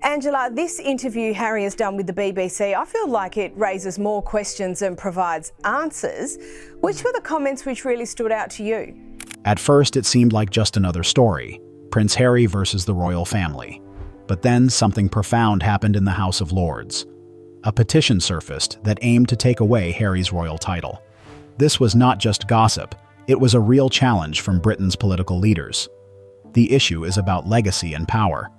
Angela, this interview Harry has done with the BBC, I feel like it raises more questions than provides answers. Which were the comments which really stood out to you? At first, it seemed like just another story, Prince Harry versus the royal family. But then something profound happened in the House of Lords. A petition surfaced that aimed to take away Harry's royal title. This was not just gossip, it was a real challenge from Britain's political leaders. The issue is about legacy and power.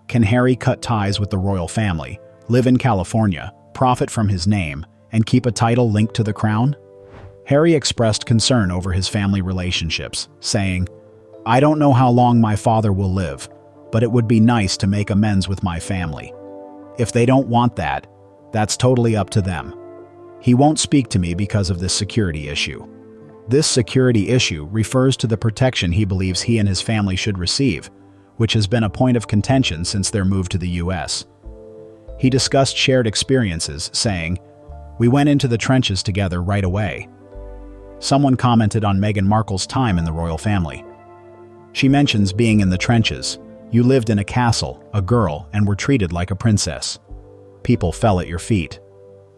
Can Harry cut ties with the royal family, live in California, profit from his name, and keep a title linked to the crown? Harry expressed concern over his family relationships, saying, "I don't know how long my father will live, but it would be nice to make amends with my family. If they don't want that, that's totally up to them. He won't speak to me because of this security issue." This security issue refers to the protection he believes he and his family should receive, which has been a point of contention since their move to the US. He discussed shared experiences, saying, "We went into the trenches together right away." Someone commented on Meghan Markle's time in the royal family. She mentions being in the trenches. "You lived in a castle, a girl, and were treated like a princess. People fell at your feet."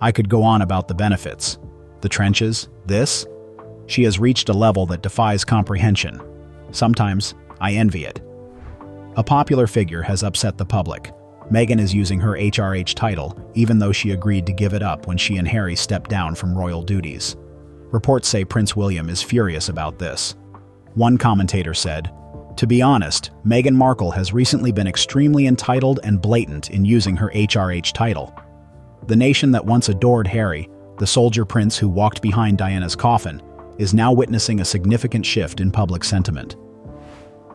I could go on about the benefits. The trenches, this? She has reached a level that defies comprehension. Sometimes, I envy it. A popular figure has upset the public. Meghan is using her HRH title, even though she agreed to give it up when she and Harry stepped down from royal duties. Reports say Prince William is furious about this. One commentator said, "To be honest, Meghan Markle has recently been extremely entitled and blatant in using her HRH title. The nation that once adored Harry, the soldier prince who walked behind Diana's coffin, is now witnessing a significant shift in public sentiment.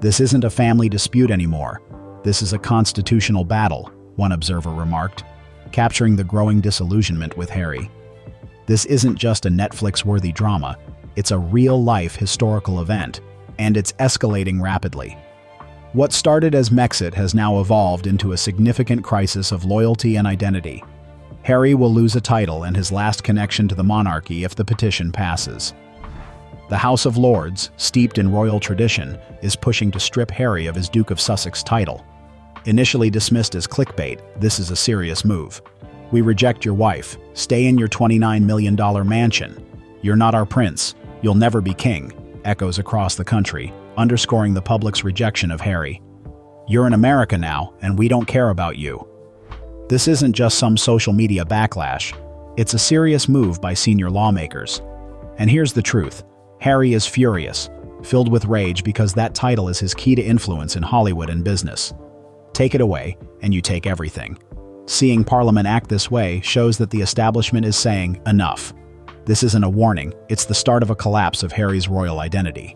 This isn't a family dispute anymore. This is a constitutional battle," one observer remarked, capturing the growing disillusionment with Harry. This isn't just a Netflix-worthy drama, it's a real-life historical event, and it's escalating rapidly. What started as Mexit has now evolved into a significant crisis of loyalty and identity. Harry will lose a title and his last connection to the monarchy if the petition passes. The House of Lords, steeped in royal tradition, is pushing to strip Harry of his Duke of Sussex title. Initially dismissed as clickbait, this is a serious move. "We reject your wife. Stay in your $29 million mansion. You're not our prince. You'll never be king," echoes across the country, underscoring the public's rejection of Harry. "You're in America now, and we don't care about you." This isn't just some social media backlash. It's a serious move by senior lawmakers. And here's the truth. Harry is furious, filled with rage because that title is his key to influence in Hollywood and business. Take it away, and you take everything. Seeing Parliament act this way shows that the establishment is saying, enough. This isn't a warning, it's the start of a collapse of Harry's royal identity.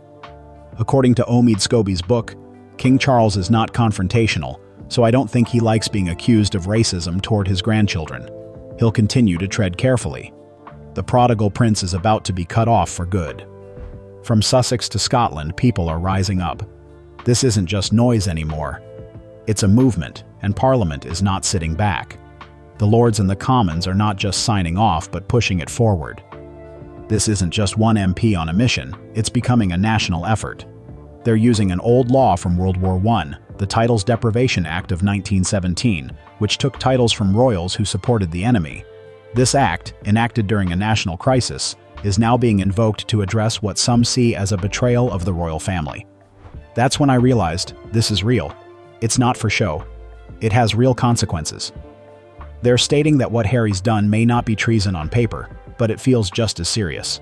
According to Omid Scobie's book, King Charles is not confrontational, so I don't think he likes being accused of racism toward his grandchildren. He'll continue to tread carefully. The prodigal prince is about to be cut off for good. From Sussex to Scotland, people are rising up. This isn't just noise anymore. It's a movement, and Parliament is not sitting back. The Lords and the Commons are not just signing off, but pushing it forward. This isn't just one MP on a mission, it's becoming a national effort. They're using an old law from World War I, the Titles Deprivation Act of 1917, which took titles from royals who supported the enemy. This act, enacted during a national crisis, is now being invoked to address what some see as a betrayal of the royal family. That's when I realized, this is real. It's not for show. It has real consequences. They're stating that what Harry's done may not be treason on paper, but it feels just as serious.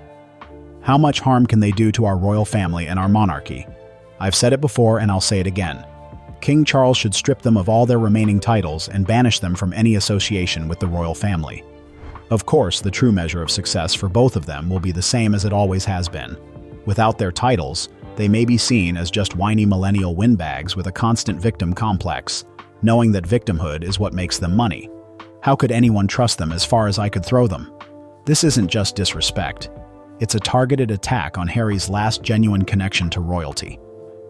How much harm can they do to our royal family and our monarchy? I've said it before and I'll say it again. King Charles should strip them of all their remaining titles and banish them from any association with the royal family. Of course, the true measure of success for both of them will be the same as it always has been. Without their titles, they may be seen as just whiny millennial windbags with a constant victim complex, knowing that victimhood is what makes them money. How could anyone trust them as far as I could throw them? This isn't just disrespect. It's a targeted attack on Harry's last genuine connection to royalty.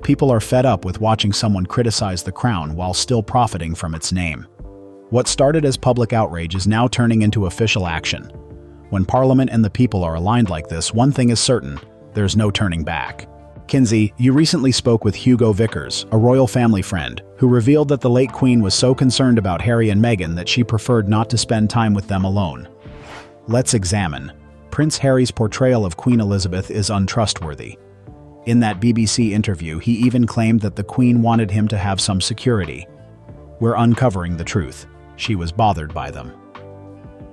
People are fed up with watching someone criticize the crown while still profiting from its name. What started as public outrage is now turning into official action. When Parliament and the people are aligned like this, one thing is certain, there's no turning back. Kinsey, you recently spoke with Hugo Vickers, a royal family friend, who revealed that the late Queen was so concerned about Harry and Meghan that she preferred not to spend time with them alone. Let's examine. Prince Harry's portrayal of Queen Elizabeth is untrustworthy. In that BBC interview, he even claimed that the Queen wanted him to have some security. We're uncovering the truth. She was bothered by them.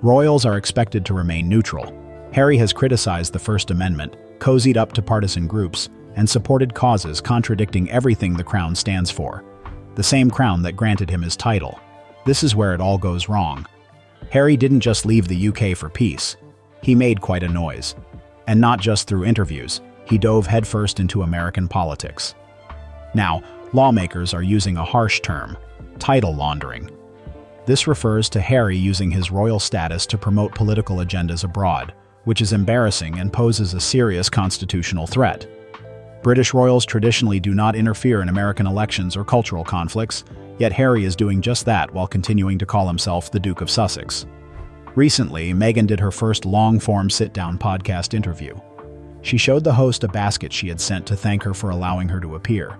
Royals are expected to remain neutral. Harry has criticized the First Amendment, cozied up to partisan groups, and supported causes contradicting everything the crown stands for. The same crown that granted him his title. This is where it all goes wrong. Harry didn't just leave the UK for peace. He made quite a noise. And not just through interviews, he dove headfirst into American politics. Now, lawmakers are using a harsh term, title laundering. This refers to Harry using his royal status to promote political agendas abroad, which is embarrassing and poses a serious constitutional threat. British royals traditionally do not interfere in American elections or cultural conflicts, yet Harry is doing just that while continuing to call himself the Duke of Sussex. Recently, Meghan did her first long-form sit-down podcast interview. She showed the host a basket she had sent to thank her for allowing her to appear.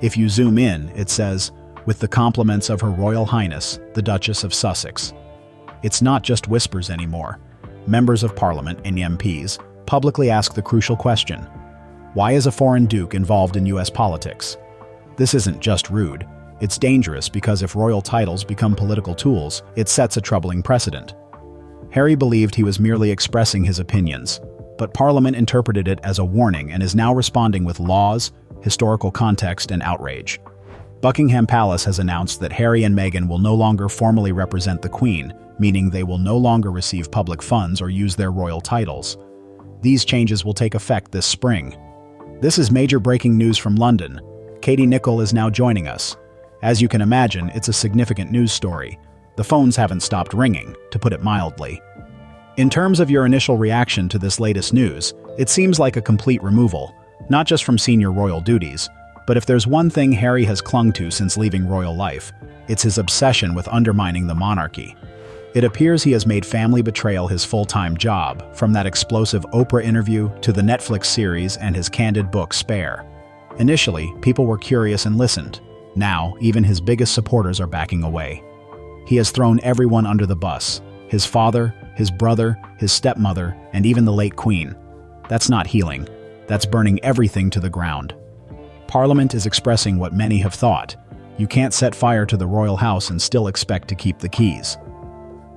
If you zoom in, it says, "With the compliments of Her Royal Highness, the Duchess of Sussex." It's not just whispers anymore. Members of Parliament and MPs publicly ask the crucial question: why is a foreign duke involved in US politics? This isn't just rude. It's dangerous because if royal titles become political tools, it sets a troubling precedent. Harry believed he was merely expressing his opinions, but Parliament interpreted it as a warning and is now responding with laws, historical context, and outrage. Buckingham Palace has announced that Harry and Meghan will no longer formally represent the Queen, meaning they will no longer receive public funds or use their royal titles. These changes will take effect this spring. This is major breaking news from London. Katie Nicholl is now joining us. As you can imagine, it's a significant news story. The phones haven't stopped ringing, to put it mildly. In terms of your initial reaction to this latest news, it seems like a complete removal, not just from senior royal duties, but if there's one thing Harry has clung to since leaving royal life, it's his obsession with undermining the monarchy. It appears he has made family betrayal his full-time job, from that explosive Oprah interview to the Netflix series and his candid book Spare. Initially, people were curious and listened. Now, even his biggest supporters are backing away. He has thrown everyone under the bus: his father, his brother, his stepmother, and even the late Queen. That's not healing. That's burning everything to the ground. Parliament is expressing what many have thought. You can't set fire to the royal house and still expect to keep the keys.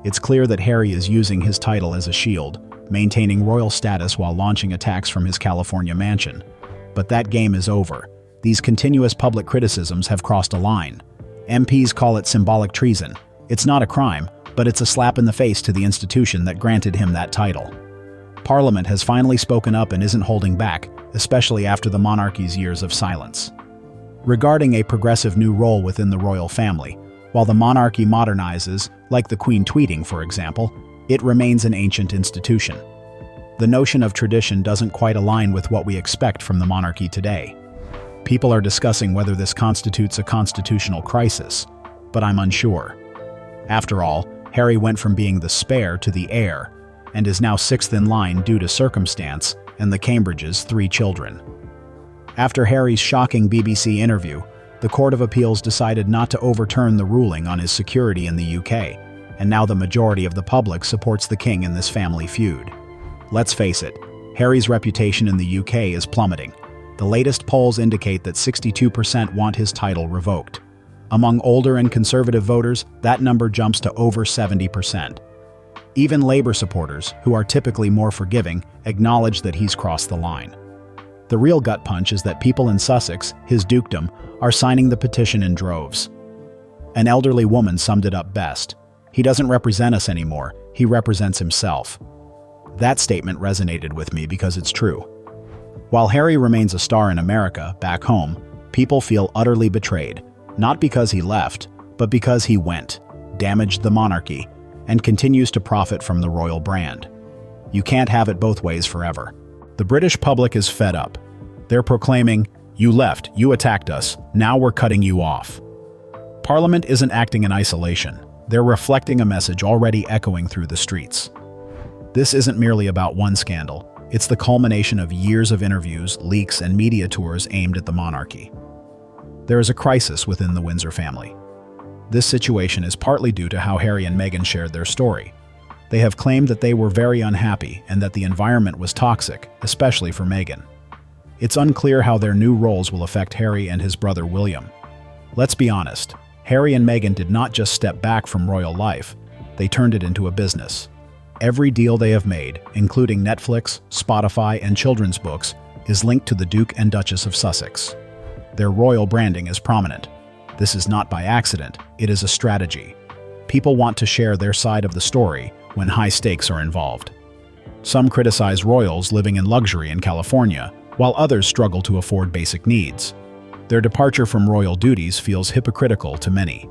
It's clear that Harry is using his title as a shield, maintaining royal status while launching attacks from his California mansion. But that game is over. These continuous public criticisms have crossed a line. MPs call it symbolic treason. It's not a crime, but it's a slap in the face to the institution that granted him that title. Parliament has finally spoken up and isn't holding back, especially after the monarchy's years of silence. Regarding a progressive new role within the royal family, while the monarchy modernizes, like the Queen tweeting, for example, it remains an ancient institution. The notion of tradition doesn't quite align with what we expect from the monarchy today. People are discussing whether this constitutes a constitutional crisis, but I'm unsure. After all, Harry went from being the spare to the heir, and is now sixth in line due to circumstance and the Cambridges' 3 children. After Harry's shocking BBC interview, the Court of Appeals decided not to overturn the ruling on his security in the UK, and now the majority of the public supports the king in this family feud. Let's face it, Harry's reputation in the UK is plummeting. The latest polls indicate that 62% want his title revoked. Among older and conservative voters, that number jumps to over 70%. Even Labour supporters, who are typically more forgiving, acknowledge that he's crossed the line. The real gut punch is that people in Sussex, his dukedom, are signing the petition in droves. An elderly woman summed it up best. "He doesn't represent us anymore, he represents himself." That statement resonated with me because it's true. While Harry remains a star in America, back home, people feel utterly betrayed, not because he left, but because he went, damaged the monarchy, and continues to profit from the royal brand. You can't have it both ways forever. The British public is fed up. They're proclaiming, "You left, you attacked us, now we're cutting you off." Parliament isn't acting in isolation. They're reflecting a message already echoing through the streets. This isn't merely about one scandal. It's the culmination of years of interviews, leaks, and media tours aimed at the monarchy. There is a crisis within the Windsor family. This situation is partly due to how Harry and Meghan shared their story. They have claimed that they were very unhappy and that the environment was toxic, especially for Meghan. It's unclear how their new roles will affect Harry and his brother William. Let's be honest, Harry and Meghan did not just step back from royal life, they turned it into a business. Every deal they have made, including Netflix, Spotify, and children's books, is linked to the Duke and Duchess of Sussex. Their royal branding is prominent. This is not by accident, it is a strategy. People want to share their side of the story when high stakes are involved. Some criticize royals living in luxury in California, while others struggle to afford basic needs. Their departure from royal duties feels hypocritical to many.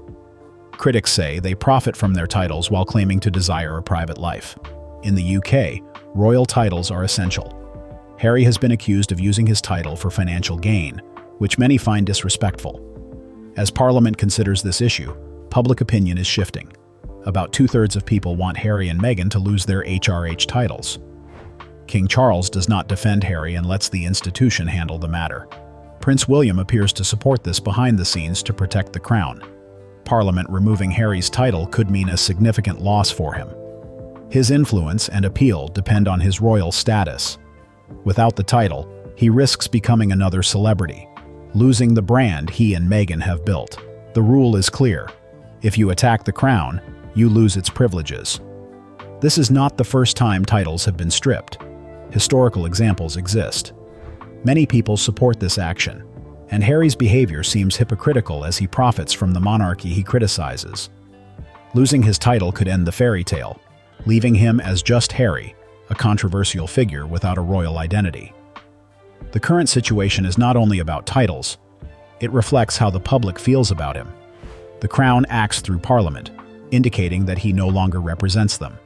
Critics say they profit from their titles while claiming to desire a private life. In the UK, royal titles are essential. Harry has been accused of using his title for financial gain, which many find disrespectful. As Parliament considers this issue, public opinion is shifting. About 2/3 of people want Harry and Meghan to lose their HRH titles. King Charles does not defend Harry and lets the institution handle the matter. Prince William appears to support this behind the scenes to protect the crown. Parliament removing Harry's title could mean a significant loss for him. His influence and appeal depend on his royal status. Without the title, he risks becoming another celebrity, losing the brand he and Meghan have built. The rule is clear. If you attack the crown, you lose its privileges. This is not the first time titles have been stripped. Historical examples exist. Many people support this action, and Harry's behavior seems hypocritical as he profits from the monarchy he criticizes. Losing his title could end the fairy tale, leaving him as just Harry, a controversial figure without a royal identity. The current situation is not only about titles, it reflects how the public feels about him. The crown acts through Parliament, indicating that he no longer represents them.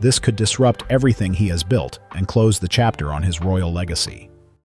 This could disrupt everything he has built and close the chapter on his royal legacy.